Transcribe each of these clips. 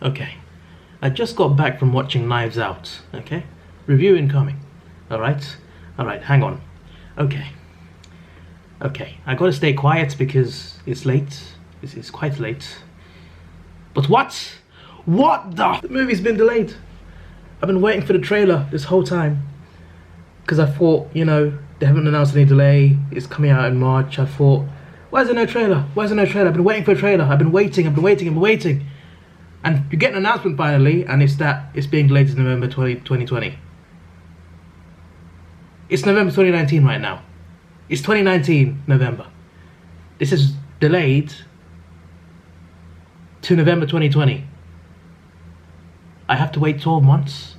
Okay. I just got back from watching Knives Out. Okay. Review incoming. Alright? Alright, hang on. Okay. Okay. I gotta stay quiet because it's late. It's quite late. But what? What the movie's been delayed. I've been waiting for the trailer this whole time. Because I thought, you know, they haven't announced any delay. It's coming out in March. I thought, why is there no trailer? Why is there no trailer? I've been waiting for a trailer. I've been waiting. And you get an announcement finally, and it's that it's being delayed to November 2020. It's November 2019 right now. It's 2019 November. This is delayed to November 2020. I have to wait 12 months?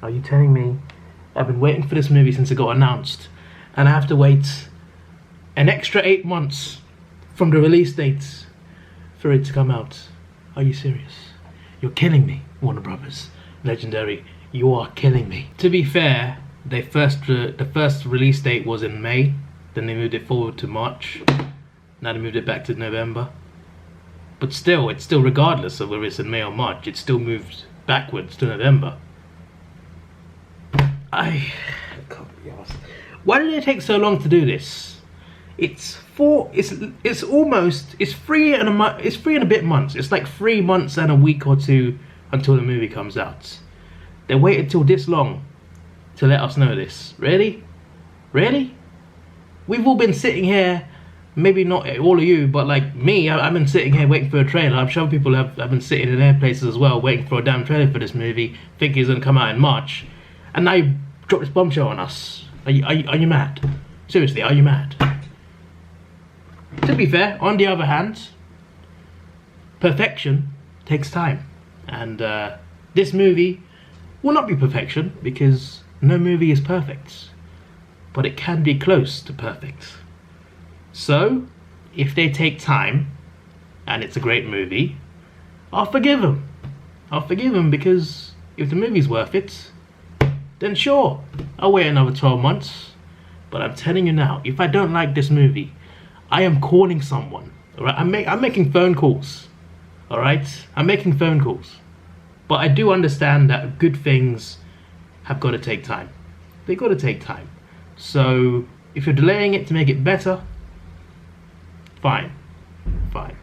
Are you telling me I've been waiting for this movie since it got announced, and I have to wait an extra 8 months from the release date for it to come out? Are you serious? You're killing me, Warner Brothers. Legendary, you are killing me. To be fair, the first release date was in May, then they moved it forward to March, now they moved it back to November. But still, it's still, regardless of whether it's in May or March, it still moved backwards to November. I can't be asked. Why did it take so long to do this? It's 3 and a bit months. It's like 3 months and a week or two until the movie comes out. They waited till this long to let us know this. Really? Really? We've all been sitting here, maybe not all of you, but like me, I've been sitting here waiting for a trailer. I'm sure people have been sitting in their places as well, waiting for a damn trailer for this movie, thinking it's going to come out in March. And now you drop this bombshell on us. Are you mad? Seriously, are you mad? To be fair, on the other hand, perfection takes time. And this movie will not be perfection, because no movie is perfect. But it can be close to perfect. So, if they take time, and it's a great movie, I'll forgive them. I'll forgive them, because if the movie's worth it, then sure, I'll wait another 12 months. But I'm telling you now, if I don't like this movie, I am calling someone. Alright, I'm making phone calls. Alright, I'm making phone calls. But I do understand that good things have got to take time. They've got to take time. So if you're delaying it to make it better, fine. But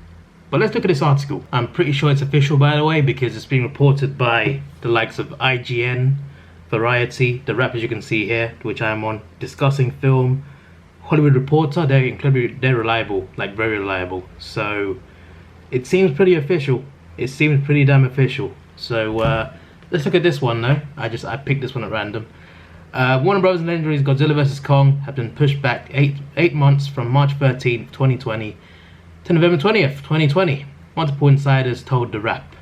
let's look at this article. I'm pretty sure it's official, by the way, because it's being reported by the likes of IGN, Variety, the rappers you can see here, which I am on, Discussing Film, Hollywood Reporter. They're reliable, like very reliable. So it seems pretty official. It seems pretty damn official. So let's look at this one though. I picked this one at random. Warner Bros. and Legendary's Godzilla vs. Kong have been pushed back 8 months from March 13th, 2020 to November 20th, 2020. Multiple insiders told The Wrap.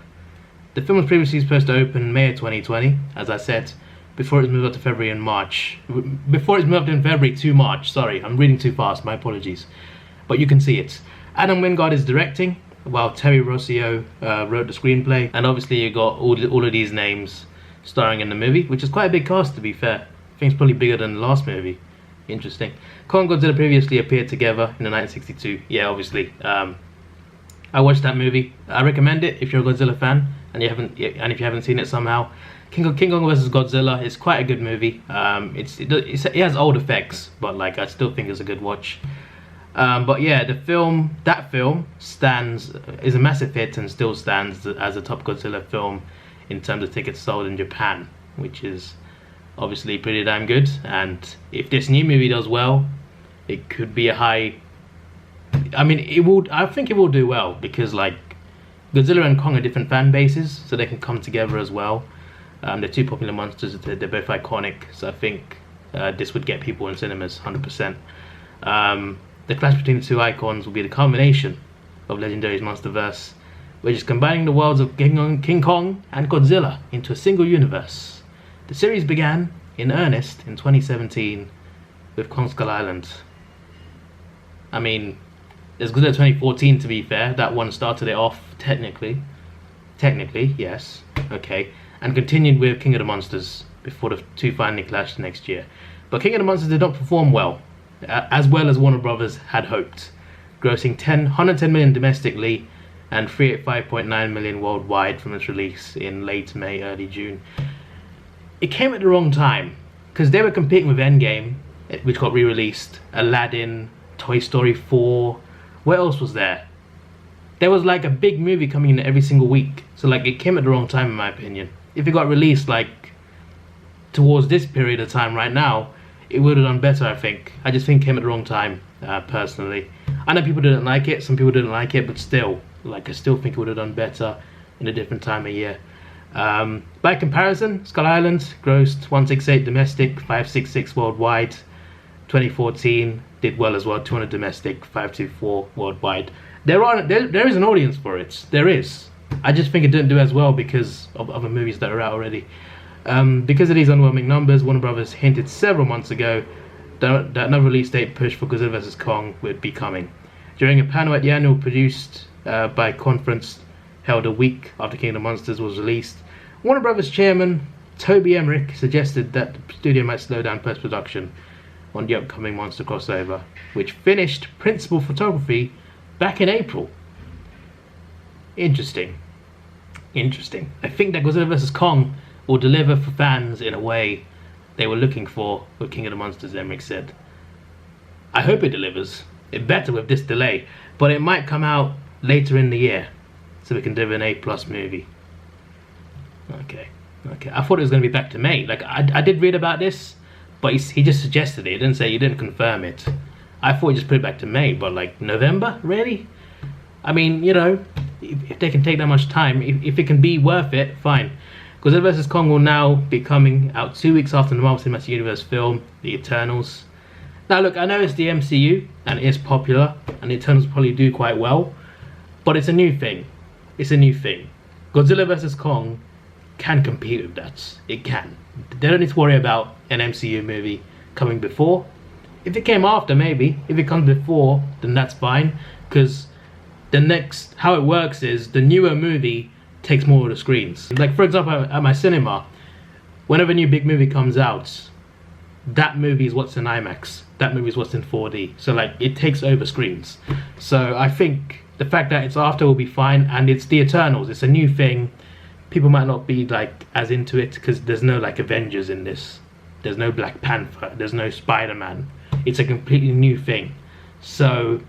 The film was previously supposed to open May of 2020, as I said, before it was moved up to February and March. Before it's moved up in February to March. Sorry, I'm reading too fast, my apologies. But you can see it. Adam Wingard is directing, while Terry Rossio wrote the screenplay. And obviously you got all of these names starring in the movie, which is quite a big cast, to be fair. I think it's probably bigger than the last movie. Interesting. Kong and Godzilla previously appeared together in the 1962. Yeah, obviously. I watched that movie. I recommend it if you're a Godzilla fan and if you haven't seen it somehow. King Kong vs. Godzilla is quite a good movie. It has old effects, but like I still think it's a good watch. But yeah, that film is a massive hit and still stands as a top Godzilla film in terms of tickets sold in Japan, which is obviously pretty damn good. And if this new movie does well, it could be a high. I mean, I think it will do well, because like Godzilla and Kong are different fan bases, so they can come together as well. They're two popular monsters. They're both iconic, so I think this would get people in cinemas 100%. The clash between the two icons will be the culmination of Legendary's Monsterverse, which is combining the worlds of King Kong and Godzilla into a single universe. The series began in earnest in 2017 with Kong Skull Island. I mean, there's Godzilla 2014, to be fair. That one started it off, technically, yes, okay, and continued with King of the Monsters before the two finally clashed next year. But King of the Monsters did not perform well as Warner Brothers had hoped, grossing $110 million domestically and 385.9 million worldwide from its release in late May, early June. It came at the wrong time, because they were competing with Endgame, which got re-released, Aladdin, Toy Story 4, what else was there? There was like a big movie coming in every single week, so like it came at the wrong time in my opinion. If it got released like towards this period of time right now, it would have done better, I think. I just think it came at the wrong time, personally. I know people didn't like it, some people didn't like it, but still, like I still think it would have done better in a different time of year. By comparison, Skull Island grossed 168 domestic, 566 worldwide. 2014 did well as well, 200 domestic, 524 worldwide. There is an audience for it. There is. I just think it didn't do as well because of other movies that are out already. Because of these underwhelming numbers, Warner Brothers hinted several months ago that another release date push for Godzilla vs. Kong would be coming. During a panel at the annual produced by conference held a week after King of the Monsters was released, Warner Brothers chairman Toby Emmerich suggested that the studio might slow down post-production on the upcoming monster crossover, which finished principal photography back in April. Interesting. I think that Godzilla vs. Kong will deliver for fans in a way they were looking for with King of the Monsters, Emmerich said. I hope it delivers. It better with this delay, but it might come out later in the year, so we can deliver an A+ movie. Okay. I thought it was going to be back to May. Like, I did read about this, but he just suggested it. He didn't say, he didn't confirm it. I thought he just put it back to May, but like, November? Really? I mean, you know, if they can take that much time, if it can be worth it, fine. Godzilla vs. Kong will now be coming out 2 weeks after the Marvel Cinematic Universe film, The Eternals. Now look, I know it's the MCU, and it is popular, and The Eternals probably do quite well, but it's a new thing. It's a new thing. Godzilla vs. Kong can compete with that. It can. They don't need to worry about an MCU movie coming before. If it came after, maybe. If it comes before, then that's fine. Because how it works is the newer movie takes more of the screens. Like for example, at my cinema, whenever a new big movie comes out, that movie is what's in IMAX. That movie is what's in 4D. So like it takes over screens. So I think the fact that it's after will be fine, and it's the Eternals. It's a new thing. People might not be like as into it because there's no like Avengers in this. There's no Black Panther. There's no Spider-Man. It's a completely new thing. So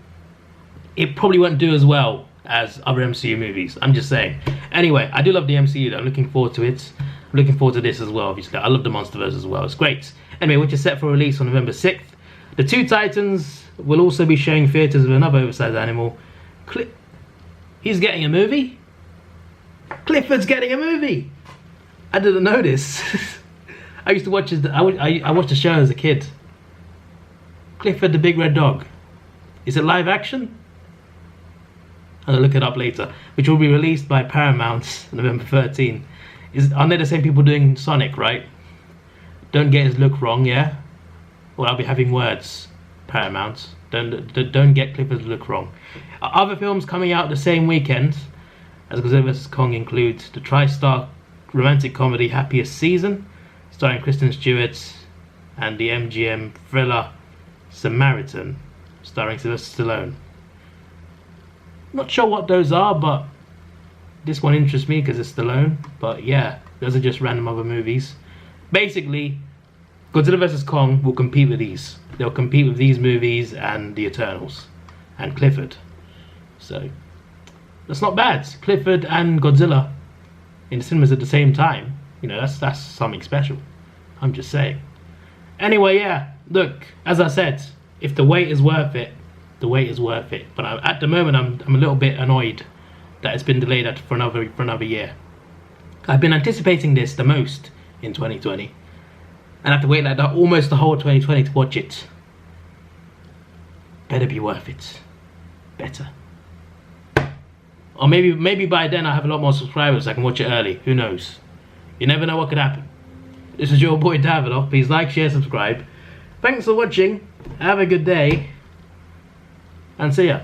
it probably won't do as well as other MCU movies. I'm just saying. Anyway, I do love the MCU though. I'm looking forward to it. I'm looking forward to this as well, obviously. I love the Monsterverse as well. It's great. Anyway, which is set for release on November 6th. The Two Titans will also be showing theatres with another oversized animal. He's getting a movie? Clifford's getting a movie! I didn't know this. I used to watch I watched the show as a kid. Clifford the Big Red Dog. Is it live action? I'll look it up later. Which will be released by Paramount November 13. Aren't they the same people doing Sonic, right? Don't get his look wrong, yeah? Well, I'll be having words. Paramount. Don't get Clifford's look wrong. Other films coming out the same weekend as Godzilla vs. Kong include the tri-star romantic comedy Happiest Season, starring Kristen Stewart, and the MGM thriller Samaritan, starring Sylvester Stallone. Not sure what those are, but this one interests me because it's Stallone. But yeah, those are just random other movies. Basically, Godzilla vs. Kong will compete with these. They'll compete with these movies and The Eternals and Clifford. So that's not bad. Clifford and Godzilla in cinemas at the same time. You know, that's something special. I'm just saying. Anyway, yeah. Look, as I said, if the wait is worth it, the wait is worth it. But at the moment, I'm a little bit annoyed that it's been delayed for another year. I've been anticipating this the most in 2020, and I have to wait like that almost the whole 2020 to watch it. Better be worth it. Better. Or maybe by then I have a lot more subscribers, so I can watch it early. Who knows? You never know what could happen. This is your boy Davidoff. Please like, share, subscribe. Thanks for watching. Have a good day. And see ya.